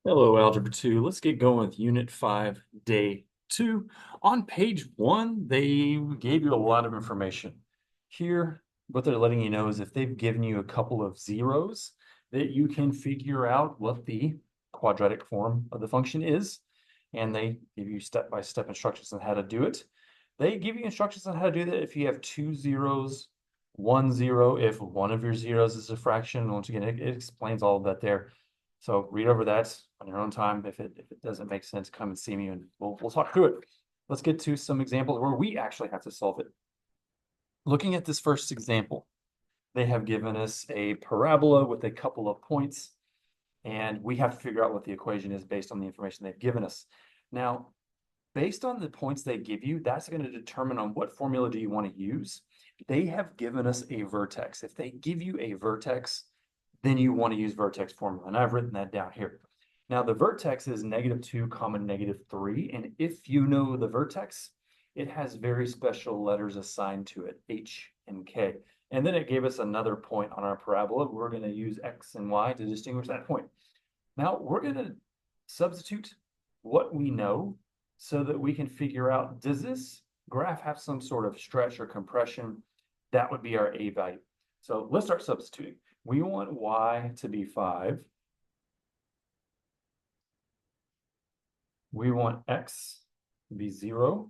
Hello, Algebra 2. Let's get going with Unit 5, Day 2. On page 1, they gave you a lot of information. Here, what they're letting you know is if they've given you a couple of zeros, that you can figure out what the quadratic form of the function is, and they give you step-by-step instructions on how to do it. They give you instructions on how to do that if you have two zeros, 1 0, if one of your zeros is a fraction. Once again, it explains all of that there. So read over that on your own time. If it doesn't make sense, come and see me and we'll talk through it. Let's get to some examples where we actually have to solve it. Looking at this first example, they have given us a parabola with a couple of points, and we have to figure out what the equation is based on the information they've given us. Now, based on the points they give you, that's going to determine on what formula do you want to use. They have given us a vertex. If they give you a vertex, then you want to use vertex formula. And I've written that down here. Now the vertex is -2, -3. And if you know the vertex, it has very special letters assigned to it, H and K. And then it gave us another point on our parabola. We're going to use X and Y to distinguish that point. Now we're going to substitute what we know so that we can figure out, does this graph have some sort of stretch or compression? That would be our A value. So let's start substituting. We want Y to be 5. We want X to be 0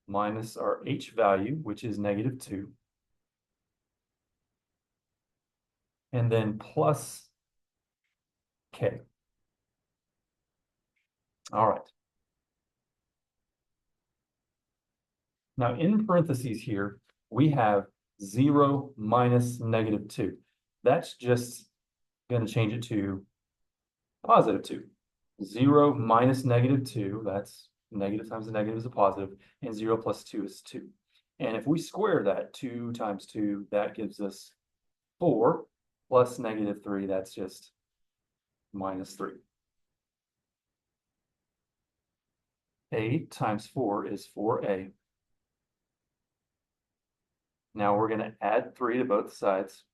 minus our H value, which is -2. And then plus K. All right. Now in parentheses here, we have 0 minus -2. That's just going to change it to +2. 0 minus -2, that's negative times a negative is a positive, and 0 plus 2 is 2. And if we square that, 2 times 2, that gives us 4 plus -3, that's just -3. A times 4 is 4A. Now we're going to add 3 to both sides.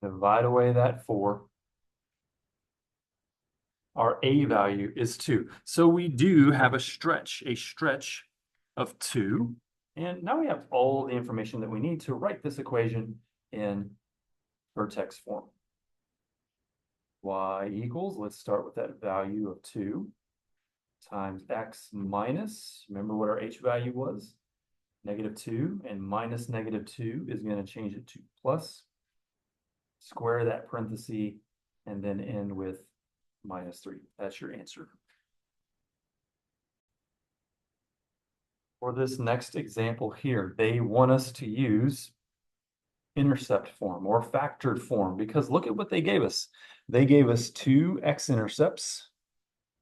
Divide away that 4. Our A value is 2. So we do have a stretch of 2. And now we have all the information that we need to write this equation in vertex form. Y equals, let's start with that value of 2 times X minus, remember what our H value was? -2, and minus -2 is going to change it to plus. Square that parenthesis and then end with -3. That's your answer. For this next example here, they want us to use intercept form or factored form because look at what they gave us. They gave us 2 x-intercepts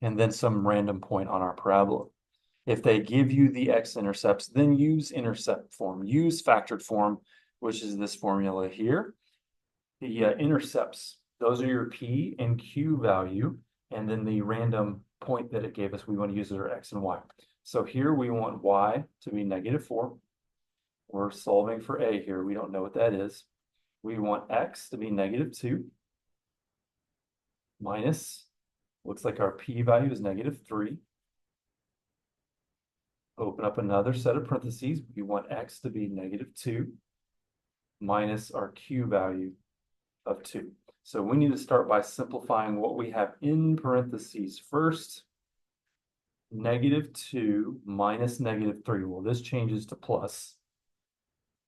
and then some random point on our parabola. If they give you the x-intercepts, then use intercept form, use factored form, which is this formula here. The intercepts, those are your P and Q value, and then the random point that it gave us, we want to use as our X and Y. So here we want Y to be -4. We're solving for A here. We don't know what that is. We want X to be -2 minus, looks like our P value is -3. Open up another set of parentheses. We want X to be -2 minus our Q value of 2. So we need to start by simplifying what we have in parentheses first. -2 minus -3. Well, this changes to plus.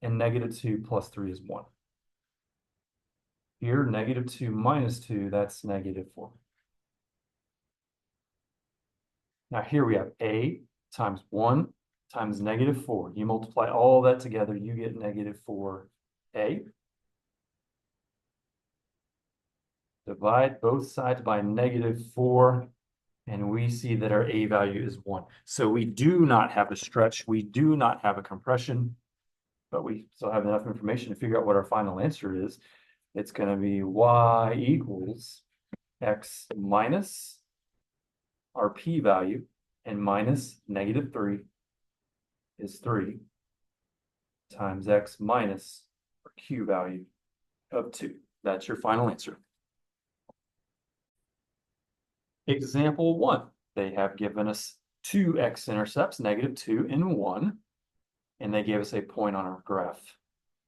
And -2 plus 3 is 1. Here, -2 minus 2, that's -4. Now here we have A times 1 times -4. You multiply all that together, you get -4A. Divide both sides by -4, and we see that our A value is 1. So we do not have a stretch, we do not have a compression, but we still have enough information to figure out what our final answer is. It's going to be Y equals X minus our P value, and minus -3 is 3. times x minus our q value of 2. That's your final answer. Example 1. They have given us two x-intercepts, -2 and 1, and they gave us a point on our graph.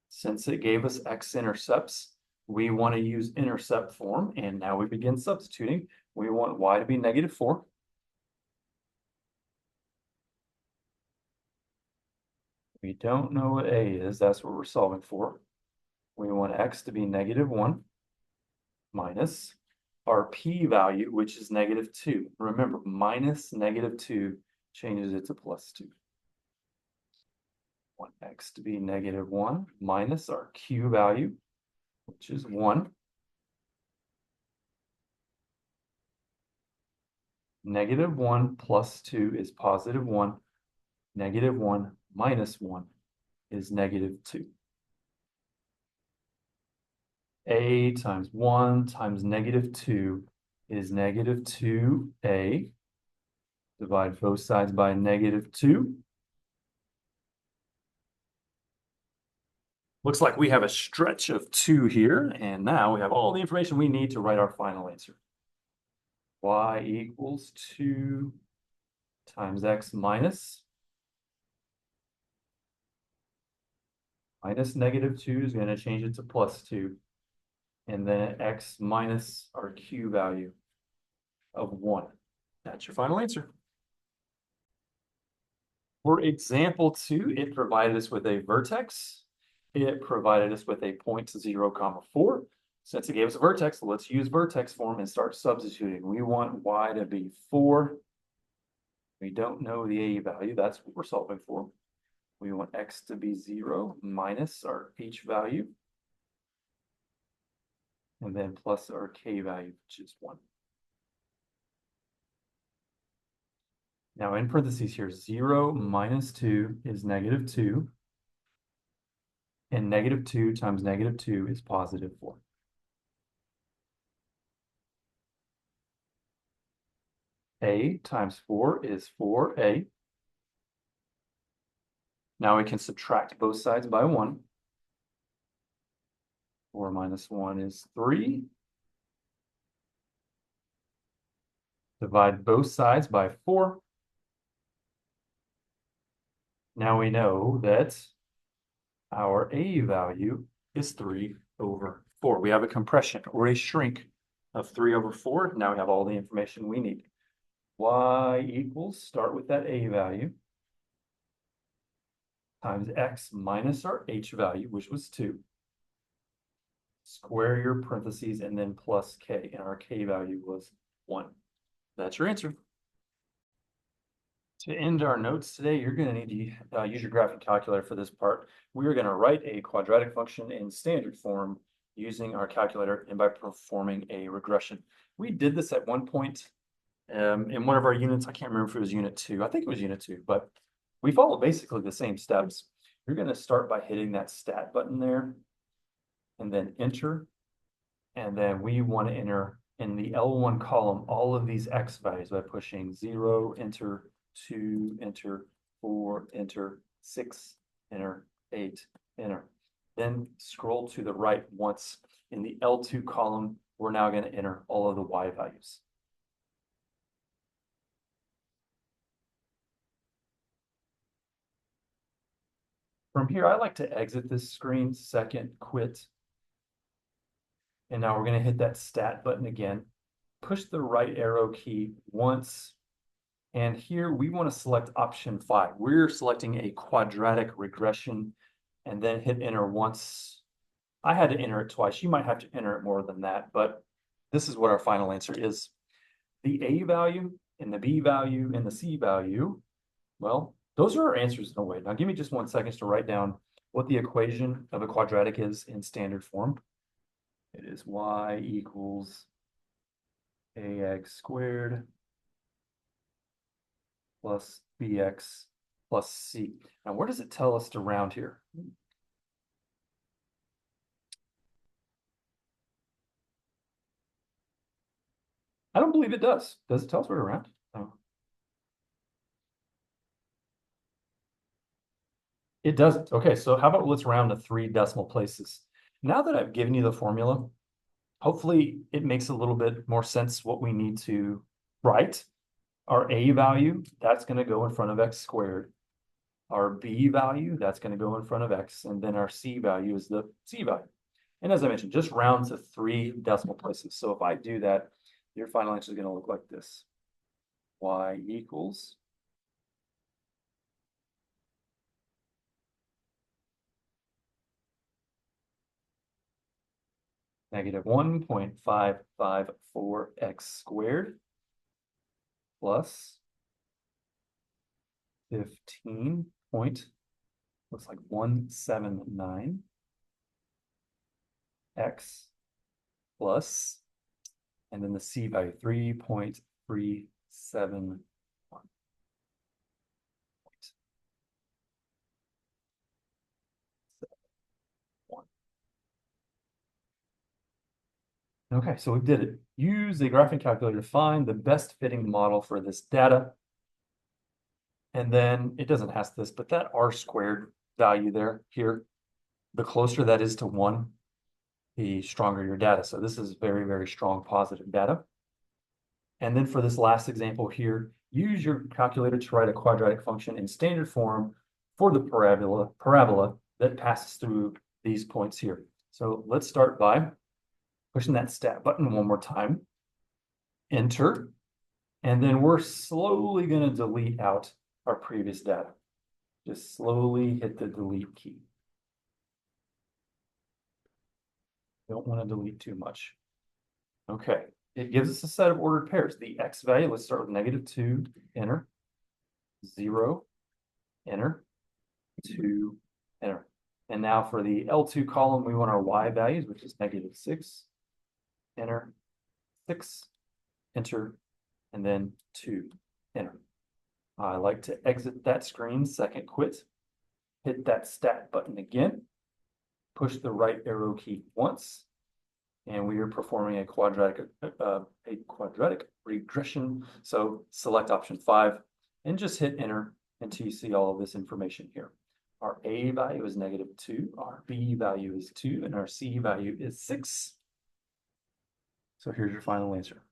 Since it gave us x-intercepts, we want to use intercept form, and now we begin substituting. We want y to be -4. We don't know what a is, that's what we're solving for. We want x to be -1 minus our p-value, which is -2. Remember, minus -2 changes it to +2. Want x to be -1 minus our q value, which is 1. -1 plus 2 is +1. -1 minus 1 is -2. A times 1 times -2 is -2a. Divide both sides by -2. Looks like we have a stretch of 2 here, and now we have all the information we need to write our final answer. Y equals 2 times x minus -2 is going to change it to +2. And then x minus our q value of 1. That's your final answer. For example 2, it provided us with a vertex. It provided us with a point 0, 4. Since it gave us a vertex, let's use vertex form and start substituting. We want y to be 4. We don't know the a value. That's what we're solving for. We want x to be 0 minus our h value, and then plus our k value, which is 1. Now in parentheses here, 0 minus 2 is -2, and -2 times -2 is +4. A times 4 is 4a. Now we can subtract both sides by 1. 4 minus 1 is 3. Divide both sides by 4. Now we know that our a value is 3/4. We have a compression or a shrink of 3/4. Now we have all the information we need. Y equals, start with that a value, times x minus our h value, which was 2. Square your parentheses and then plus k, and our k value was 1. That's your answer. To end our notes today, you're going to need to use your graphing calculator for this part. We are going to write a quadratic function in standard form using our calculator and by performing a regression. We did this at one point in one of our units. I can't remember if it was unit 2. I think it was unit 2, but we follow basically the same steps. You're going to start by hitting that stat button there and then enter. And then we want to enter in the L1 column all of these x values by pushing 0, enter, 2, enter, 4, enter, 6, enter, 8, enter. Then scroll to the right once. In the L2 column, we're now going to enter all of the y values. From here, I like to exit this screen, second, quit. And now we're going to hit that stat button again. Push the right arrow key once. And here we want to select option 5. We're selecting a quadratic regression and then hit enter once. I had to enter it twice. You might have to enter it more than that, but this is what our final answer is. The a value and the b value and the c value, well, those are our answers in a way. Now give me just 1 second to write down what the equation of a quadratic is in standard form. It is y equals ax squared plus bx plus c. Now where does it tell us to round here? I don't believe it does. Does it tell us where to round? No. It doesn't. Okay, so how about let's round to 3 decimal places. Now that I've given you the formula, hopefully it makes a little bit more sense what we need to write. Our A value, that's going to go in front of x squared. Our B value, that's going to go in front of x, and then our C value is the C value. And as I mentioned, just round to 3 decimal places. So if I do that, your final answer is going to look like this. Y equals negative 1.554x squared plus 15 point, looks like 179 x plus, and then the C value 3.371. Okay, so we did it. Use the graphing calculator to find the best fitting model for this data. And then it doesn't ask this, but that R squared value there, here, the closer that is to 1, the stronger your data. So this is very, very strong positive data. And then for this last example here, use your calculator to write a quadratic function in standard form for the parabola that passes through these points here. So let's start by pushing that stat button one more time, enter, and then we're slowly going to delete out our previous data. Just slowly hit the delete key. Don't want to delete too much. Okay, it gives us a set of ordered pairs. The x value, let's start with -2, enter, 0, enter, 2, enter. And now for the L2 column, we want our y values, which is -6, enter, 6, enter, and then 2, enter. I like to exit that screen, second quit, hit that stat button again, push the right arrow key once, and we are performing a quadratic regression. So select option 5 and just hit enter until you see all of this information here. Our A value is -2, our B value is 2, and our C value is 6. So here's your final answer.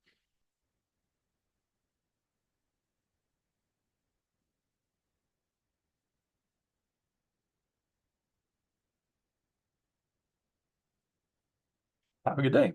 Have a good day.